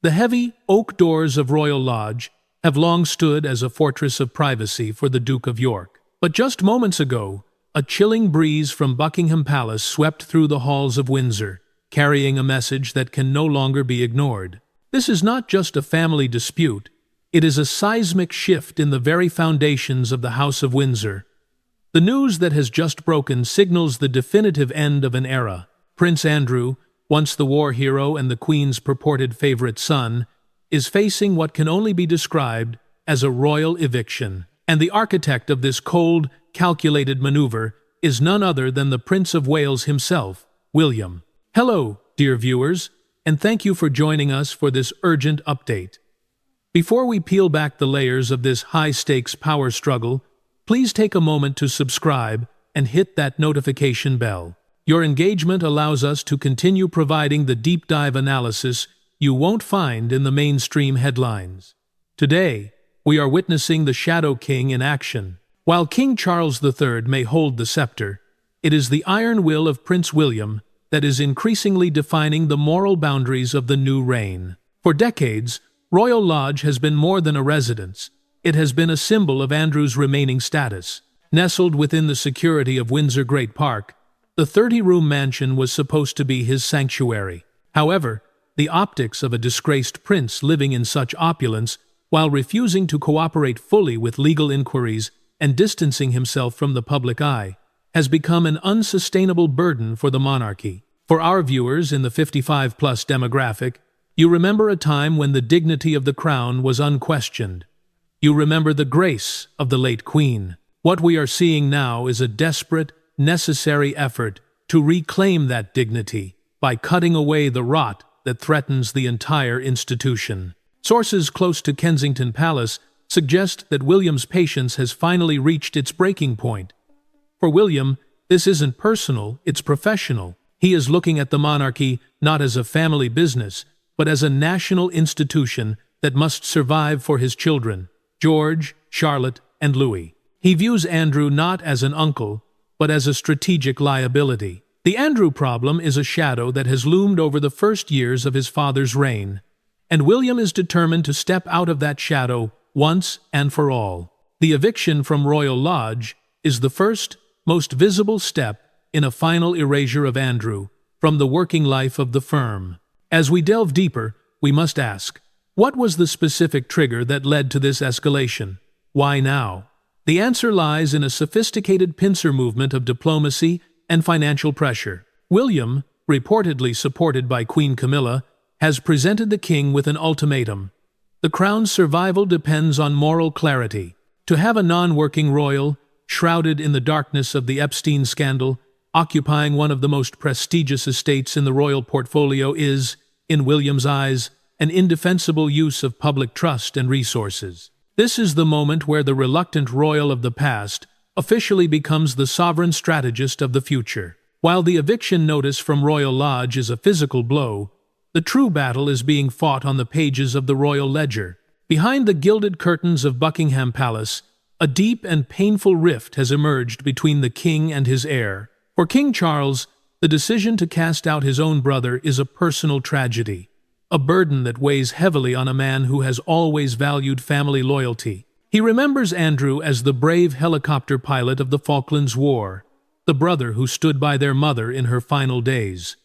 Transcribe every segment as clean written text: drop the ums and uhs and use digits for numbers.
The heavy oak doors of Royal Lodge have long stood as a fortress of privacy for the Duke of York. But just moments ago, a chilling breeze from Buckingham Palace swept through the halls of Windsor, carrying a message that can no longer be ignored. This is not just a family dispute, it is a seismic shift in the very foundations of the House of Windsor. The news that has just broken signals the definitive end of an era. Prince Andrew, once the war hero and the Queen's purported favorite son, is facing what can only be described as a royal eviction. And the architect of this cold, calculated maneuver is none other than the Prince of Wales himself, William. Hello, dear viewers, and thank you for joining us for this urgent update. Before we peel back the layers of this high-stakes power struggle, please take a moment to subscribe and hit that notification bell. Your engagement allows us to continue providing the deep-dive analysis you won't find in the mainstream headlines. Today, we are witnessing the Shadow King in action. While King Charles III may hold the scepter, it is the iron will of Prince William that is increasingly defining the moral boundaries of the new reign. For decades, Royal Lodge has been more than a residence. It has been a symbol of Andrew's remaining status. Nestled within the security of Windsor Great Park, the 30-room mansion was supposed to be his sanctuary. However, the optics of a disgraced prince living in such opulence, while refusing to cooperate fully with legal inquiries and distancing himself from the public eye, has become an unsustainable burden for the monarchy. For our viewers in the 55-plus demographic, you remember a time when the dignity of the crown was unquestioned. You remember the grace of the late Queen. What we are seeing now is a desperate, necessary effort to reclaim that dignity by cutting away the rot that threatens the entire institution. Sources close to Kensington Palace suggest that William's patience has finally reached its breaking point. For William, this isn't personal, it's professional. He is looking at the monarchy not as a family business, but as a national institution that must survive for his children, George, Charlotte, and Louis. He views Andrew not as an uncle, but as a strategic liability. The Andrew problem is a shadow that has loomed over the first years of his father's reign, and William is determined to step out of that shadow once and for all. The eviction from Royal Lodge is the first, most visible step in a final erasure of Andrew from the working life of the firm. As we delve deeper, we must ask, what was the specific trigger that led to this escalation? Why now? The answer lies in a sophisticated pincer movement of diplomacy and financial pressure. William, reportedly supported by Queen Camilla, has presented the king with an ultimatum. The crown's survival depends on moral clarity. To have a non-working royal, shrouded in the darkness of the Epstein scandal, occupying one of the most prestigious estates in the royal portfolio is, in William's eyes, an indefensible use of public trust and resources. This is the moment where the reluctant royal of the past officially becomes the sovereign strategist of the future. While the eviction notice from Royal Lodge is a physical blow, the true battle is being fought on the pages of the royal ledger. Behind the gilded curtains of Buckingham Palace, a deep and painful rift has emerged between the king and his heir. For King Charles, the decision to cast out his own brother is a personal tragedy, a burden that weighs heavily on a man who has always valued family loyalty. He remembers Andrew as the brave helicopter pilot of the Falklands War, the brother who stood by their mother in her final days.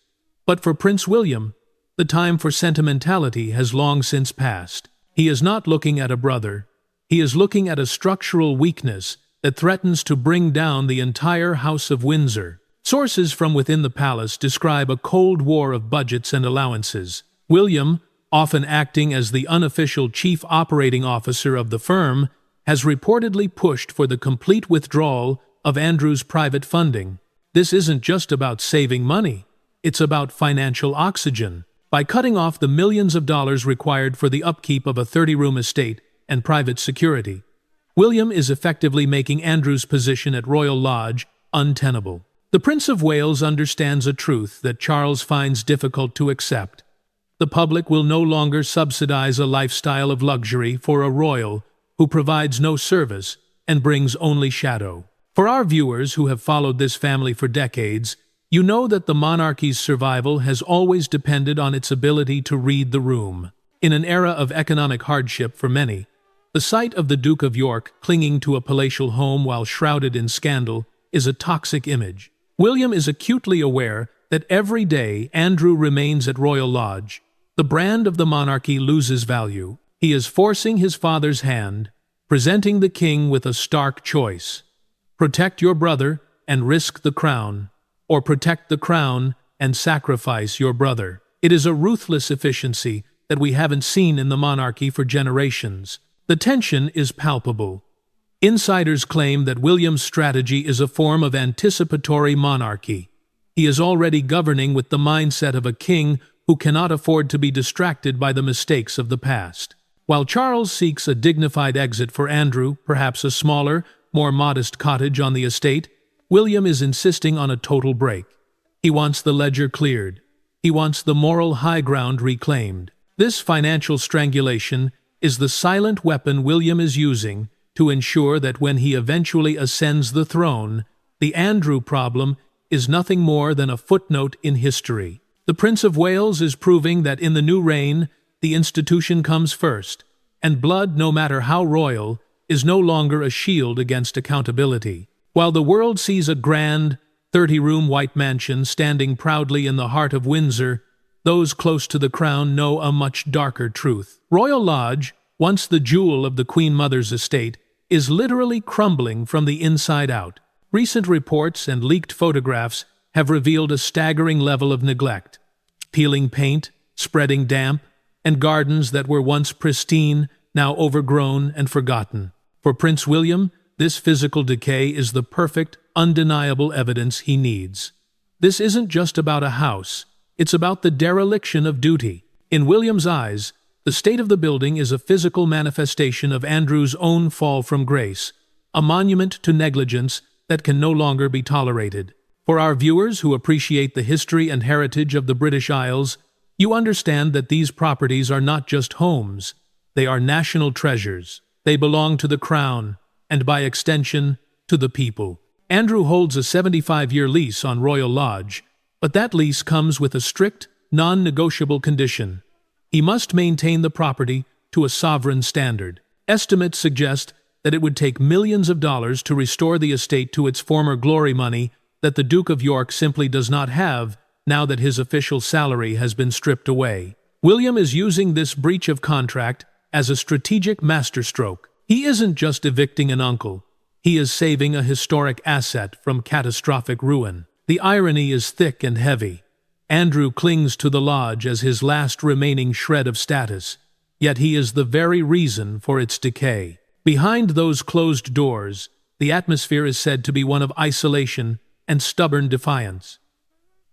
But for Prince William, the time for sentimentality has long since passed. He is not looking at a brother. He is looking at a structural weakness that threatens to bring down the entire House of Windsor. Sources from within the palace describe a cold war of budgets and allowances. William, often acting as the unofficial chief operating officer of the firm, has reportedly pushed for the complete withdrawal of Andrew's private funding. This isn't just about saving money, it's about financial oxygen. By cutting off the millions of dollars required for the upkeep of a 30-room estate and private security, William is effectively making Andrew's position at Royal Lodge untenable. The Prince of Wales understands a truth that Charles finds difficult to accept. The public will no longer subsidize a lifestyle of luxury for a royal who provides no service and brings only shadow. For our viewers who have followed this family for decades, you know that the monarchy's survival has always depended on its ability to read the room. In an era of economic hardship for many, the sight of the Duke of York clinging to a palatial home while shrouded in scandal is a toxic image. William is acutely aware that every day Andrew remains at Royal Lodge, the brand of the monarchy loses value. He is forcing his father's hand, presenting the king with a stark choice: protect your brother and risk the crown, or protect the crown and sacrifice your brother. It is a ruthless efficiency that we haven't seen in the monarchy for generations. The tension is palpable. Insiders claim that William's strategy is a form of anticipatory monarchy. He is already governing with the mindset of a king who cannot afford to be distracted by the mistakes of the past. While Charles seeks a dignified exit for Andrew, perhaps a smaller, more modest cottage on the estate, William is insisting on a total break. He wants the ledger cleared. He wants the moral high ground reclaimed. This financial strangulation is the silent weapon William is using to ensure that when he eventually ascends the throne, the Andrew problem is nothing more than a footnote in history. The Prince of Wales is proving that in the new reign, the institution comes first, and blood, no matter how royal, is no longer a shield against accountability. While the world sees a grand, 30-room white mansion standing proudly in the heart of Windsor, those close to the crown know a much darker truth. Royal Lodge, once the jewel of the Queen Mother's estate, is literally crumbling from the inside out. Recent reports and leaked photographs have revealed a staggering level of neglect. Peeling paint, spreading damp, and gardens that were once pristine, now overgrown and forgotten. For Prince William, this physical decay is the perfect, undeniable evidence he needs. This isn't just about a house. It's about the dereliction of duty. In William's eyes, the state of the building is a physical manifestation of Andrew's own fall from grace, a monument to negligence that can no longer be tolerated. For our viewers who appreciate the history and heritage of the British Isles, you understand that these properties are not just homes. They are national treasures. They belong to the crown, and by extension, to the people. Andrew holds a 75-year lease on Royal Lodge, but that lease comes with a strict, non-negotiable condition. He must maintain the property to a sovereign standard. Estimates suggest that it would take millions of dollars to restore the estate to its former glory, money that the Duke of York simply does not have now that his official salary has been stripped away. William is using this breach of contract as a strategic masterstroke. He isn't just evicting an uncle. He is saving a historic asset from catastrophic ruin. The irony is thick and heavy. Andrew clings to the lodge as his last remaining shred of status, yet he is the very reason for its decay. Behind those closed doors, the atmosphere is said to be one of isolation and stubborn defiance.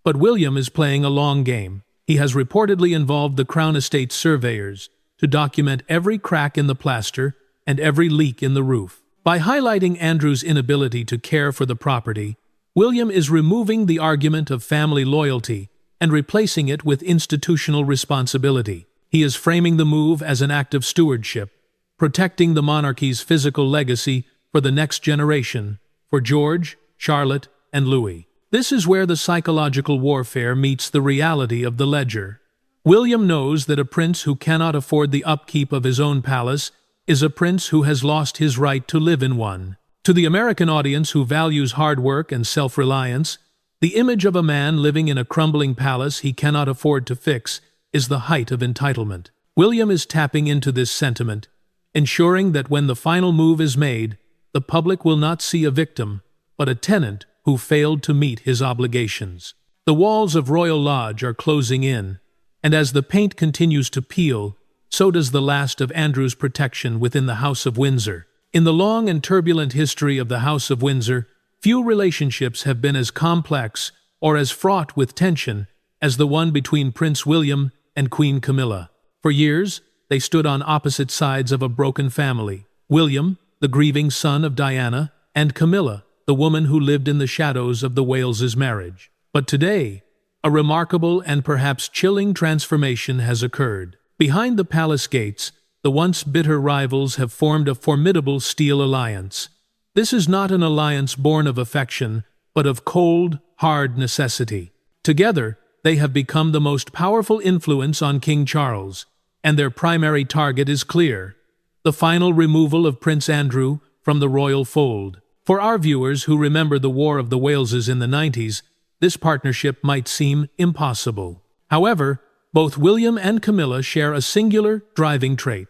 But William is playing a long game. He has reportedly involved the Crown Estate surveyors to document every crack in the plaster and every leak in the roof. By highlighting Andrew's inability to care for the property, William is removing the argument of family loyalty and replacing it with institutional responsibility. He is framing the move as an act of stewardship, protecting the monarchy's physical legacy for the next generation, for George, Charlotte, and Louis. This is where the psychological warfare meets the reality of the ledger. William knows that a prince who cannot afford the upkeep of his own palace is a prince who has lost his right to live in one. To the American audience who values hard work and self-reliance, the image of a man living in a crumbling palace he cannot afford to fix is the height of entitlement. William is tapping into this sentiment, ensuring that when the final move is made, the public will not see a victim, but a tenant who failed to meet his obligations. The walls of Royal Lodge are closing in, and as the paint continues to peel, so does the last of Andrew's protection within the House of Windsor. In the long and turbulent history of the House of Windsor, few relationships have been as complex or as fraught with tension as the one between Prince William and Queen Camilla. For years, they stood on opposite sides of a broken family. William, the grieving son of Diana, and Camilla, the woman who lived in the shadows of the Waleses' marriage. But today, a remarkable and perhaps chilling transformation has occurred. Behind the palace gates, the once bitter rivals have formed a formidable steel alliance. This is not an alliance born of affection, but of cold, hard necessity. Together, they have become the most powerful influence on King Charles, and their primary target is clear: the final removal of Prince Andrew from the royal fold. For our viewers who remember the War of the Waleses in the 90s, this partnership might seem impossible. However, both William and Camilla share a singular driving trait: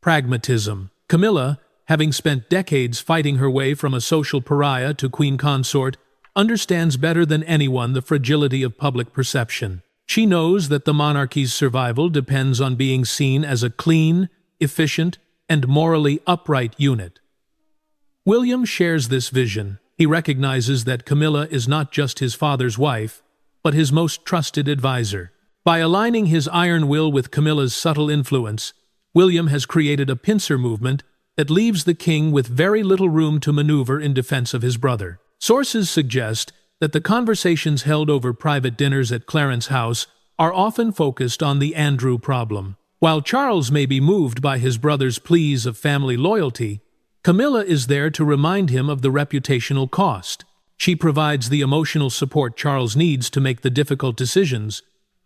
pragmatism. Camilla, having spent decades fighting her way from a social pariah to queen consort, understands better than anyone the fragility of public perception. She knows that the monarchy's survival depends on being seen as a clean, efficient, and morally upright unit. William shares this vision. He recognizes that Camilla is not just his father's wife, but his most trusted advisor. By aligning his iron will with Camilla's subtle influence, William has created a pincer movement that leaves the king with very little room to maneuver in defense of his brother. Sources suggest that the conversations held over private dinners at Clarence House are often focused on the Andrew problem. While Charles may be moved by his brother's pleas of family loyalty, Camilla is there to remind him of the reputational cost. She provides the emotional support Charles needs to make the difficult decisions,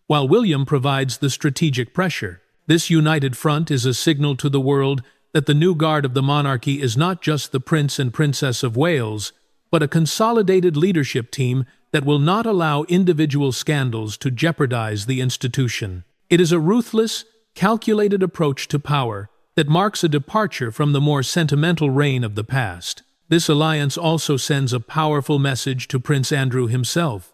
while William provides the strategic pressure. This united front is a signal to the world that the new guard of the monarchy is not just the Prince and Princess of Wales, but a consolidated leadership team that will not allow individual scandals to jeopardize the institution. It is a ruthless, calculated approach to power that marks a departure from the more sentimental reign of the past. This alliance also sends a powerful message to Prince Andrew himself.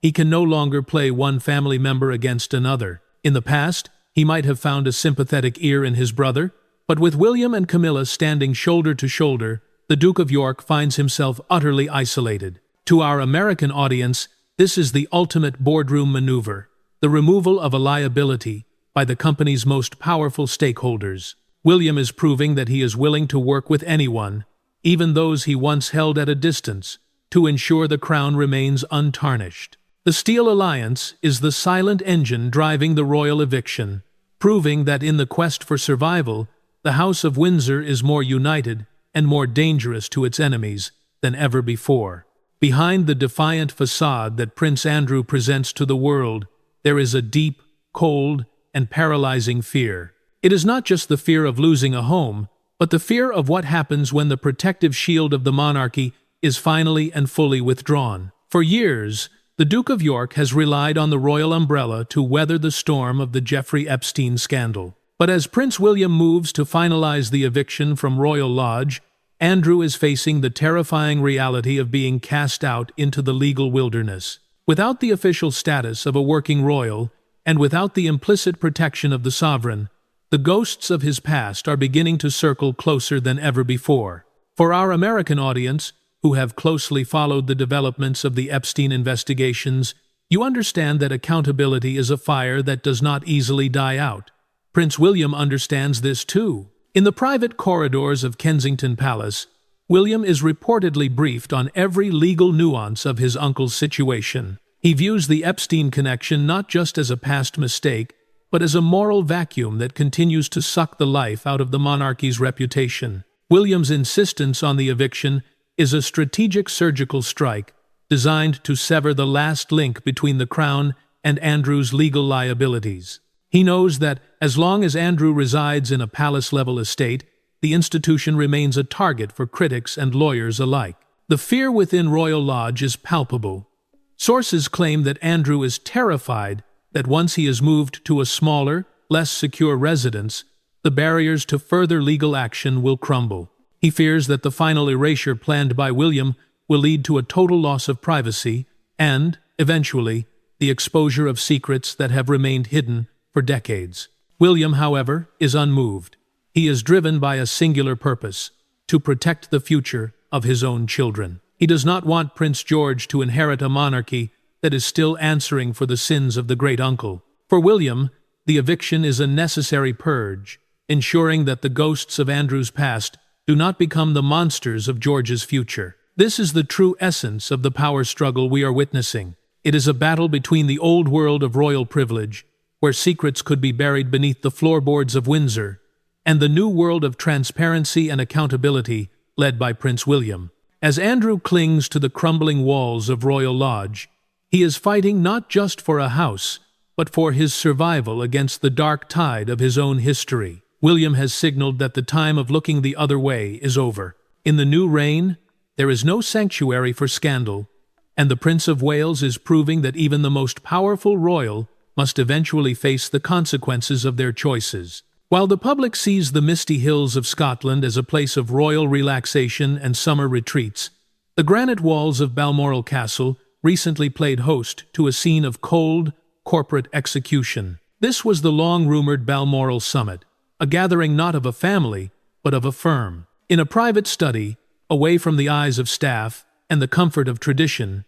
He can no longer play one family member against another. In the past, he might have found a sympathetic ear in his brother, but with William and Camilla standing shoulder to shoulder, the Duke of York finds himself utterly isolated. To our American audience, this is the ultimate boardroom maneuver, the removal of a liability by the company's most powerful stakeholders. William is proving that he is willing to work with anyone, even those he once held at a distance, to ensure the crown remains untarnished. The Steel Alliance is the silent engine driving the royal eviction, proving that in the quest for survival, the House of Windsor is more united and more dangerous to its enemies than ever before. Behind the defiant facade that Prince Andrew presents to the world, there is a deep, cold, and paralyzing fear. It is not just the fear of losing a home, but the fear of what happens when the protective shield of the monarchy is finally and fully withdrawn. For years, the Duke of York has relied on the royal umbrella to weather the storm of the Jeffrey Epstein scandal. But as Prince William moves to finalize the eviction from Royal Lodge, Andrew is facing the terrifying reality of being cast out into the legal wilderness. Without the official status of a working royal, and without the implicit protection of the sovereign, the ghosts of his past are beginning to circle closer than ever before. For our American audience, who have closely followed the developments of the Epstein investigations, you understand that accountability is a fire that does not easily die out. Prince William understands this too. In the private corridors of Kensington Palace, William is reportedly briefed on every legal nuance of his uncle's situation. He views the Epstein connection not just as a past mistake, but as a moral vacuum that continues to suck the life out of the monarchy's reputation. William's insistence on the eviction is a strategic surgical strike designed to sever the last link between the crown and Andrew's legal liabilities. He knows that as long as Andrew resides in a palace-level estate, the institution remains a target for critics and lawyers alike. The fear within Royal Lodge is palpable. Sources claim that Andrew is terrified that once he is moved to a smaller, less secure residence, the barriers to further legal action will crumble. He fears that the final erasure planned by William will lead to a total loss of privacy and, eventually, the exposure of secrets that have remained hidden for decades. William, however, is unmoved. He is driven by a singular purpose: to protect the future of his own children. He does not want Prince George to inherit a monarchy that is still answering for the sins of the great-uncle. For William, the eviction is a necessary purge, ensuring that the ghosts of Andrew's past do not become the monsters of George's future. This is the true essence of the power struggle we are witnessing. It is a battle between the old world of royal privilege, where secrets could be buried beneath the floorboards of Windsor, and the new world of transparency and accountability led by Prince William. As Andrew clings to the crumbling walls of Royal Lodge, he is fighting not just for a house, but for his survival against the dark tide of his own history. William has signaled that the time of looking the other way is over. In the new reign, there is no sanctuary for scandal, and the Prince of Wales is proving that even the most powerful royal must eventually face the consequences of their choices. While the public sees the misty hills of Scotland as a place of royal relaxation and summer retreats, the granite walls of Balmoral Castle recently played host to a scene of cold, corporate execution. This was the long-rumored Balmoral Summit, a gathering not of a family, but of a firm. In a private study, away from the eyes of staff and the comfort of tradition,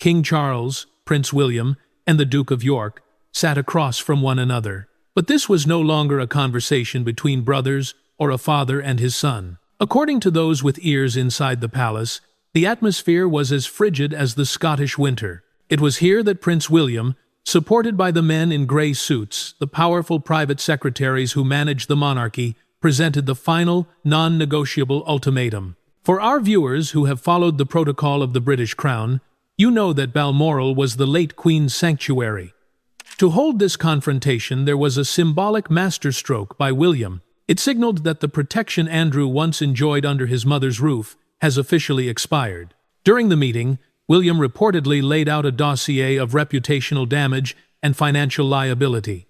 King Charles, Prince William, and the Duke of York sat across from one another. But this was no longer a conversation between brothers or a father and his son. According to those with ears inside the palace, the atmosphere was as frigid as the Scottish winter. It was here that Prince William, supported by the men in grey suits, the powerful private secretaries who managed the monarchy, presented the final, non-negotiable ultimatum. For our viewers who have followed the protocol of the British Crown, you know that Balmoral was the late Queen's sanctuary. To hold this confrontation, there was a symbolic masterstroke by William. It signaled that the protection Andrew once enjoyed under his mother's roof has officially expired. During the meeting, William reportedly laid out a dossier of reputational damage and financial liability.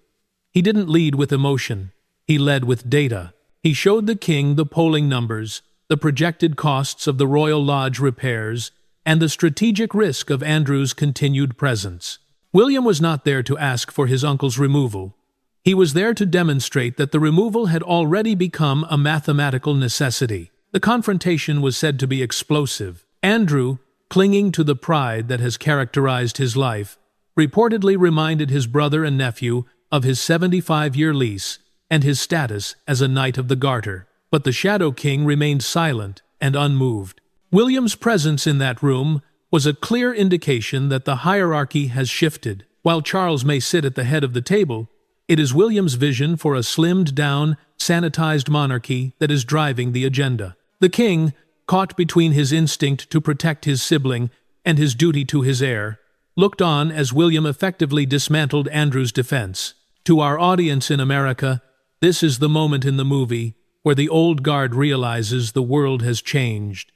He didn't lead with emotion. He led with data. He showed the king the polling numbers, the projected costs of the Royal Lodge repairs, and the strategic risk of Andrew's continued presence. William was not there to ask for his uncle's removal. He was there to demonstrate that the removal had already become a mathematical necessity. The confrontation was said to be explosive. Andrew, clinging to the pride that has characterized his life, reportedly reminded his brother and nephew of his 75-year lease and his status as a Knight of the Garter. But the Shadow King remained silent and unmoved. William's presence in that room was a clear indication that the hierarchy has shifted. While Charles may sit at the head of the table, it is William's vision for a slimmed-down, sanitized monarchy that is driving the agenda. The king, caught between his instinct to protect his sibling and his duty to his heir, looked on as William effectively dismantled Andrew's defense. To our audience in America, this is the moment in the movie where the old guard realizes the world has changed.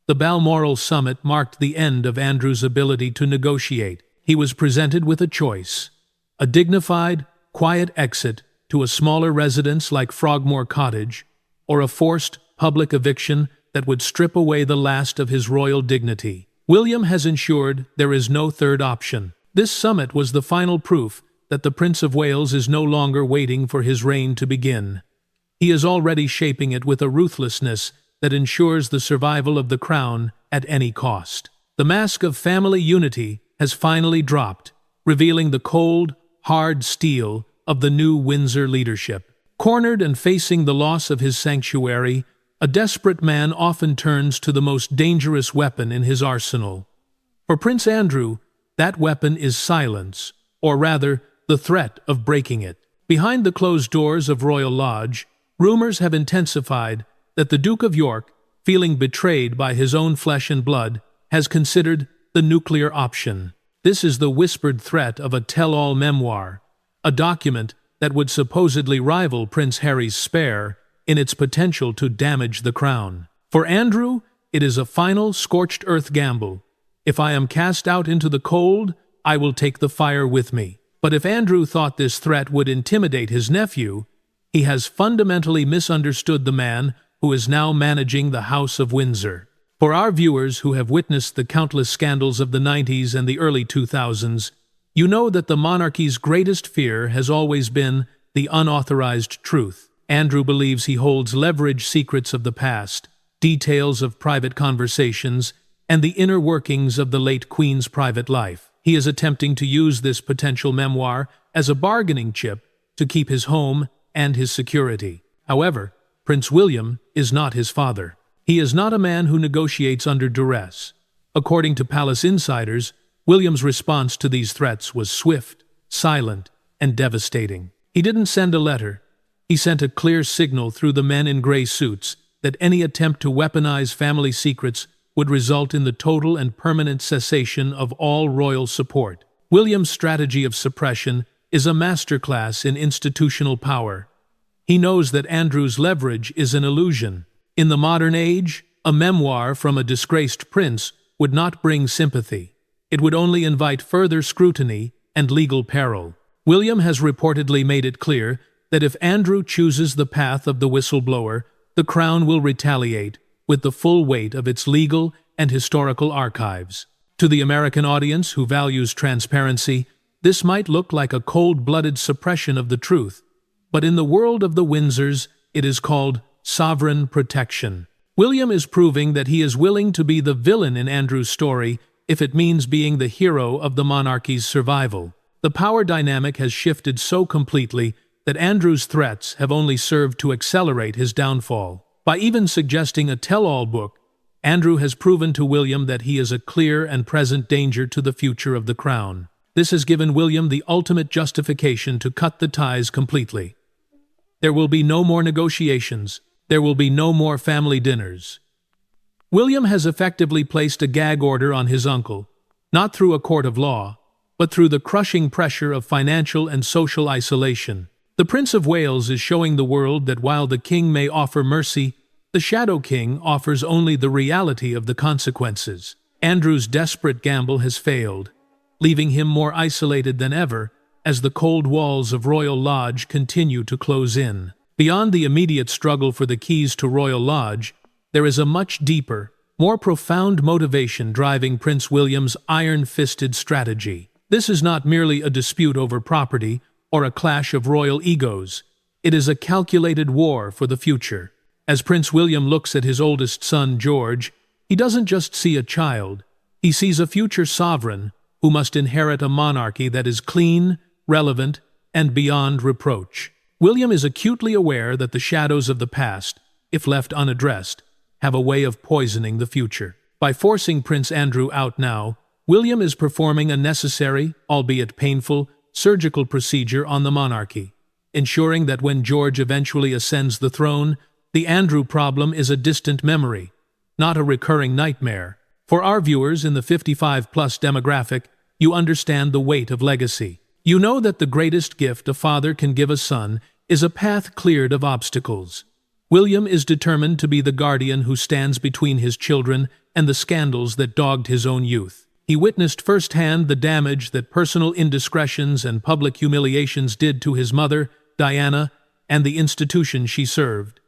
The Balmoral Summit marked the end of Andrew's ability to negotiate. He was presented with a choice: a dignified, quiet exit to a smaller residence like Frogmore Cottage, or a forced public eviction that would strip away the last of his royal dignity. William has ensured there is no third option. This summit was the final proof that the Prince of Wales is no longer waiting for his reign to begin. He is already shaping it with a ruthlessness that ensures the survival of the crown at any cost. The mask of family unity has finally dropped, revealing the cold, hard steel of the new Windsor leadership. Cornered and facing the loss of his sanctuary, a desperate man often turns to the most dangerous weapon in his arsenal. For Prince Andrew, that weapon is silence, or rather, the threat of breaking it. Behind the closed doors of Royal Lodge, rumors have intensified that the Duke of York, feeling betrayed by his own flesh and blood, has considered the nuclear option. This is the whispered threat of a tell-all memoir, a document that would supposedly rival Prince Harry's Spare in its potential to damage the crown. For Andrew, it is a final scorched earth gamble. If I am cast out into the cold, I will take the fire with me. But if Andrew thought this threat would intimidate his nephew, he has fundamentally misunderstood the man who is now managing the House of Windsor. For our viewers who have witnessed the countless scandals of the 90s and the early 2000s, you know that the monarchy's greatest fear has always been the unauthorized truth. Andrew believes he holds leverage secrets of the past, details of private conversations, and the inner workings of the late Queen's private life. He is attempting to use this potential memoir as a bargaining chip to keep his home and his security. However, Prince William is not his father. He is not a man who negotiates under duress. According to palace insiders, William's response to these threats was swift, silent, and devastating. He didn't send a letter. He sent a clear signal through the men in grey suits that any attempt to weaponize family secrets would result in the total and permanent cessation of all royal support. William's strategy of suppression is a masterclass in institutional power. He knows that Andrew's leverage is an illusion. In the modern age, a memoir from a disgraced prince would not bring sympathy. It would only invite further scrutiny and legal peril. William has reportedly made it clear that if Andrew chooses the path of the whistleblower, the Crown will retaliate with the full weight of its legal and historical archives. To the American audience who values transparency, this might look like a cold-blooded suppression of the truth, but in the world of the Windsors, it is called sovereign protection. William is proving that he is willing to be the villain in Andrew's story if it means being the hero of the monarchy's survival. The power dynamic has shifted so completely that Andrew's threats have only served to accelerate his downfall. By even suggesting a tell-all book, Andrew has proven to William that he is a clear and present danger to the future of the crown. This has given William the ultimate justification to cut the ties completely. There will be no more negotiations. There will be no more family dinners. William has effectively placed a gag order on his uncle, not through a court of law, but through the crushing pressure of financial and social isolation. The Prince of Wales is showing the world that while the king may offer mercy, the Shadow King offers only the reality of the consequences. Andrew's desperate gamble has failed, leaving him more isolated than ever as the cold walls of Royal Lodge continue to close in. Beyond the immediate struggle for the keys to Royal Lodge, there is a much deeper, more profound motivation driving Prince William's iron-fisted strategy. This is not merely a dispute over property or a clash of royal egos. It is a calculated war for the future. As Prince William looks at his oldest son, George, he doesn't just see a child. He sees a future sovereign who must inherit a monarchy that is clean, relevant, and beyond reproach. William is acutely aware that the shadows of the past, if left unaddressed, have a way of poisoning the future. By forcing Prince Andrew out now, William is performing a necessary, albeit painful, surgical procedure on the monarchy, ensuring that when George eventually ascends the throne, the Andrew problem is a distant memory, not a recurring nightmare. For our viewers in the 55-plus demographic, you understand the weight of legacy. You know that the greatest gift a father can give a son is a path cleared of obstacles. William is determined to be the guardian who stands between his children and the scandals that dogged his own youth. He witnessed firsthand the damage that personal indiscretions and public humiliations did to his mother, Diana, and the institution she served.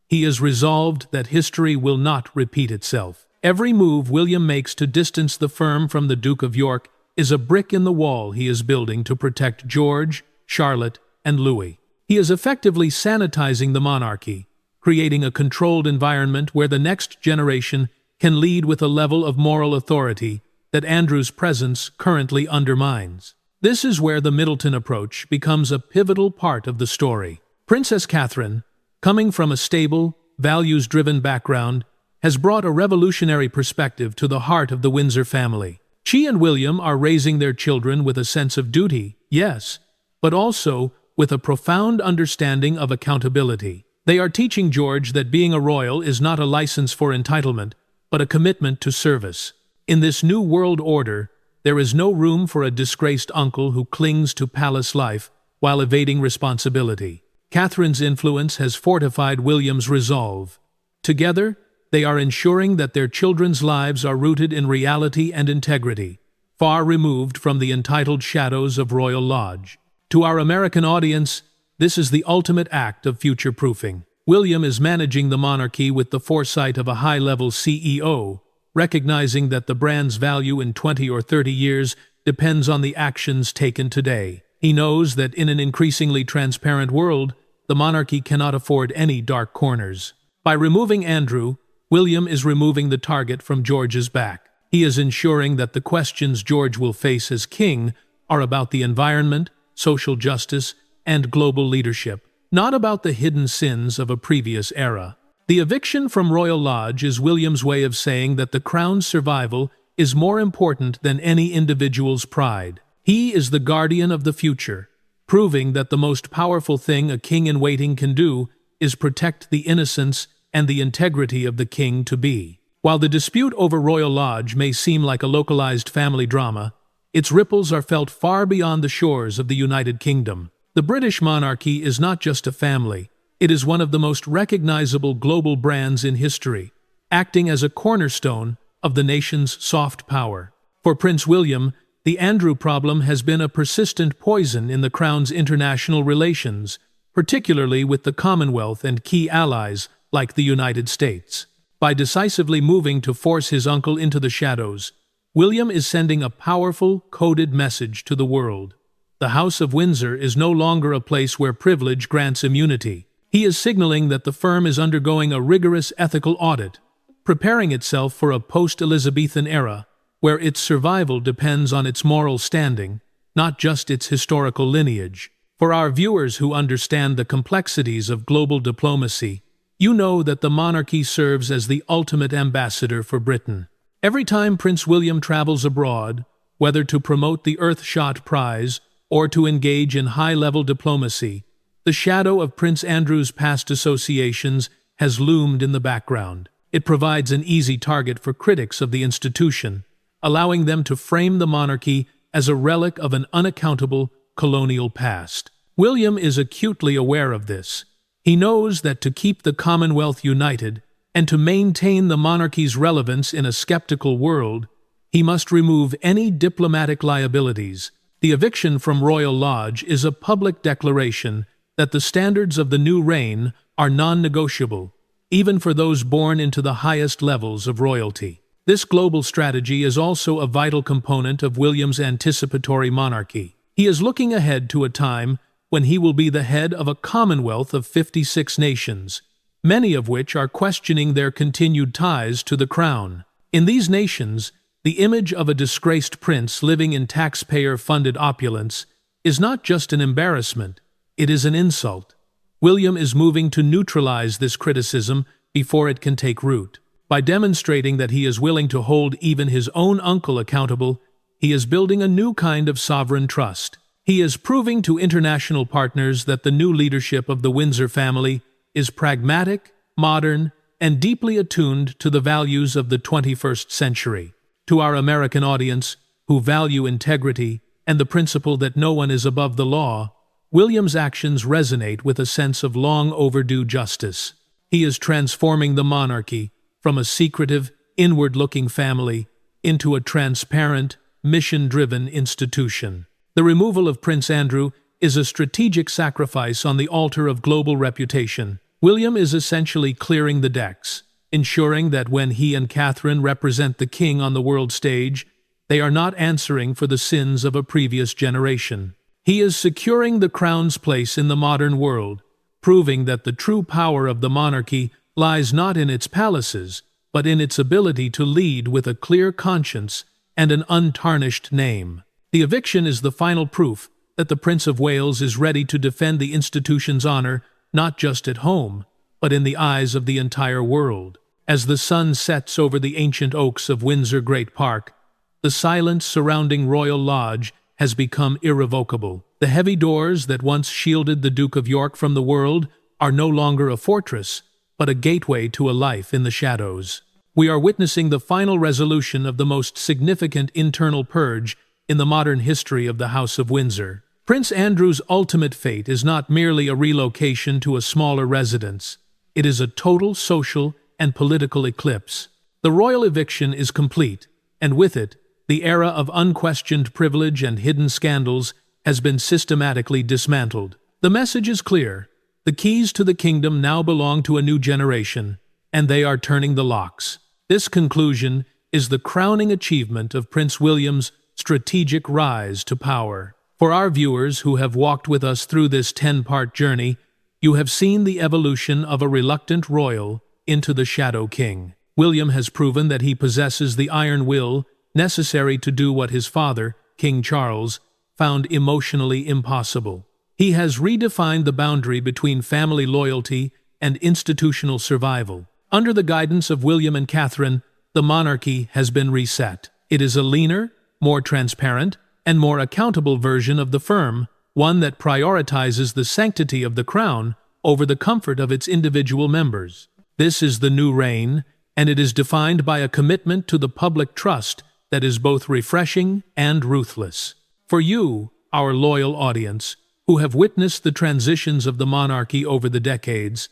He is resolved that history will not repeat itself. Every move William makes to distance the firm from the Duke of York is a brick in the wall he is building to protect George, Charlotte, and Louis. He is effectively sanitizing the monarchy, creating a controlled environment where the next generation can lead with a level of moral authority that Andrew's presence currently undermines. This is where the Middleton approach becomes a pivotal part of the story. Princess Catherine, coming from a stable, values-driven background, has brought a revolutionary perspective to the heart of the Windsor family. She and William are raising their children with a sense of duty, yes, but also with a profound understanding of accountability. They are teaching George that being a royal is not a license for entitlement, but a commitment to service. In this new world order, there is no room for a disgraced uncle who clings to palace life while evading responsibility. Catherine's influence has fortified William's resolve. Together, they are ensuring that their children's lives are rooted in reality and integrity, far removed from the entitled shadows of Royal Lodge. To our American audience, this is the ultimate act of future-proofing. William is managing the monarchy with the foresight of a high-level CEO, recognizing that the brand's value in 20 or 30 years depends on the actions taken today. He knows that in an increasingly transparent world, the monarchy cannot afford any dark corners. By removing Andrew, William is removing the target from George's back. He is ensuring that the questions George will face as king are about the environment, social justice, and global leadership, not about the hidden sins of a previous era. The eviction from Royal Lodge is William's way of saying that the crown's survival is more important than any individual's pride. He is the guardian of the future, proving that the most powerful thing a king-in-waiting can do is protect the innocence and the integrity of the king-to-be. While the dispute over Royal Lodge may seem like a localized family drama, Its ripples are felt far beyond the shores of the United Kingdom. The British monarchy is not just a family, it is one of the most recognizable global brands in history, acting as a cornerstone of the nation's soft power. For Prince William, the Andrew problem has been a persistent poison in the Crown's international relations, particularly with the Commonwealth and key allies like the United States. By decisively moving to force his uncle into the shadows, William is sending a powerful, coded message to the world. The House of Windsor is no longer a place where privilege grants immunity. He is signaling that the firm is undergoing a rigorous ethical audit, preparing itself for a post-Elizabethan era where its survival depends on its moral standing, not just its historical lineage. For our viewers who understand the complexities of global diplomacy, you know that the monarchy serves as the ultimate ambassador for Britain. Every time Prince William travels abroad, whether to promote the Earthshot Prize or to engage in high-level diplomacy, the shadow of Prince Andrew's past associations has loomed in the background. It provides an easy target for critics of the institution, allowing them to frame the monarchy as a relic of an unaccountable colonial past. William is acutely aware of this. He knows that to keep the Commonwealth united and to maintain the monarchy's relevance in a skeptical world, he must remove any diplomatic liabilities. The eviction from Royal Lodge is a public declaration that the standards of the new reign are non-negotiable, even for those born into the highest levels of royalty. This global strategy is also a vital component of William's anticipatory monarchy. He is looking ahead to a time when he will be the head of a Commonwealth of 56 nations, many of which are questioning their continued ties to the crown. In these nations, the image of a disgraced prince living in taxpayer-funded opulence is not just an embarrassment, it is an insult. William is moving to neutralize this criticism before it can take root. By demonstrating that he is willing to hold even his own uncle accountable, he is building a new kind of sovereign trust. He is proving to international partners that the new leadership of the Windsor family is pragmatic, modern, and deeply attuned to the values of the 21st century. To our American audience, who value integrity and the principle that no one is above the law, William's actions resonate with a sense of long-overdue justice. He is transforming the monarchy from a secretive, inward-looking family into a transparent, mission-driven institution. The removal of Prince Andrew is a strategic sacrifice on the altar of global reputation. William is essentially clearing the decks, ensuring that when he and Catherine represent the king on the world stage, they are not answering for the sins of a previous generation. He is securing the crown's place in the modern world, proving that the true power of the monarchy lies not in its palaces, but in its ability to lead with a clear conscience and an untarnished name. The eviction is the final proof that the Prince of Wales is ready to defend the institution's honor not just at home, but in the eyes of the entire world. As the sun sets over the ancient oaks of Windsor Great Park, the silence surrounding Royal Lodge has become irrevocable. The heavy doors that once shielded the Duke of York from the world are no longer a fortress, but a gateway to a life in the shadows. We are witnessing the final resolution of the most significant internal purge in the modern history of the House of Windsor. Prince Andrew's ultimate fate is not merely a relocation to a smaller residence. It is a total social and political eclipse. The royal eviction is complete, and with it, the era of unquestioned privilege and hidden scandals has been systematically dismantled. The message is clear. The keys to the kingdom now belong to a new generation, and they are turning the locks. This conclusion is the crowning achievement of Prince William's strategic rise to power. For our viewers who have walked with us through this 10-part journey, you have seen the evolution of a reluctant royal into the Shadow King. William has proven that he possesses the iron will necessary to do what his father, King Charles, found emotionally impossible. He has redefined the boundary between family loyalty and institutional survival. Under the guidance of William and Catherine, the monarchy has been reset. It is a leaner, more transparent, and more accountable version of the firm, one that prioritizes the sanctity of the crown over the comfort of its individual members. This is the new reign, and it is defined by a commitment to the public trust that is both refreshing and ruthless. For you, our loyal audience, who have witnessed the transitions of the monarchy over the decades,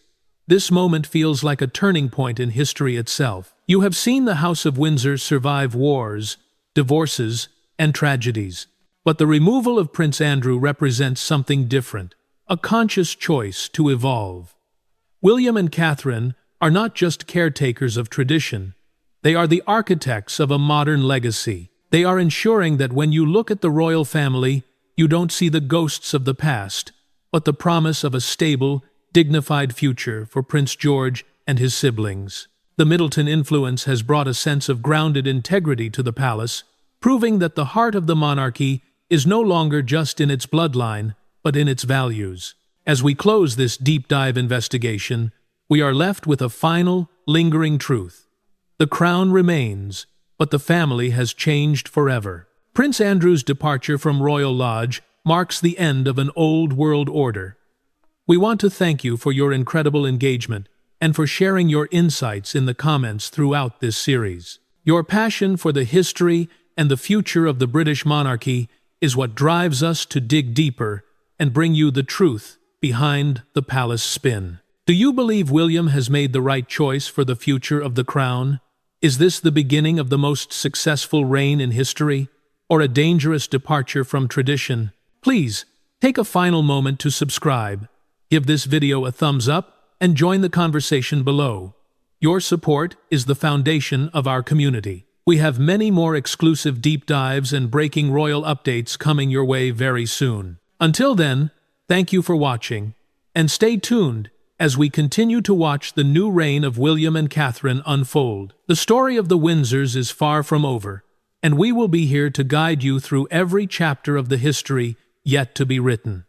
this moment feels like a turning point in history itself. You have seen the House of Windsor survive wars, divorces, and tragedies. But the removal of Prince Andrew represents something different, a conscious choice to evolve. William and Catherine are not just caretakers of tradition, they are the architects of a modern legacy. They are ensuring that when you look at the royal family, you don't see the ghosts of the past, but the promise of a stable, dignified future for Prince George and his siblings. The Middleton influence has brought a sense of grounded integrity to the palace, proving that the heart of the monarchy is no longer just in its bloodline, but in its values. As we close this deep dive investigation, we are left with a final, lingering truth. The crown remains, but the family has changed forever. Prince Andrew's departure from Royal Lodge marks the end of an old world order. We want to thank you for your incredible engagement and for sharing your insights in the comments throughout this series. Your passion for the history and the future of the British monarchy is what drives us to dig deeper and bring you the truth behind the palace spin. Do you believe William has made the right choice for the future of the crown? Is this the beginning of the most successful reign in history, or a dangerous departure from tradition? Please, take a final moment to subscribe, give this video a thumbs up, and join the conversation below. Your support is the foundation of our community. We have many more exclusive deep dives and breaking royal updates coming your way very soon. Until then, thank you for watching, and stay tuned as we continue to watch the new reign of William and Catherine unfold. The story of the Windsors is far from over, and we will be here to guide you through every chapter of the history yet to be written.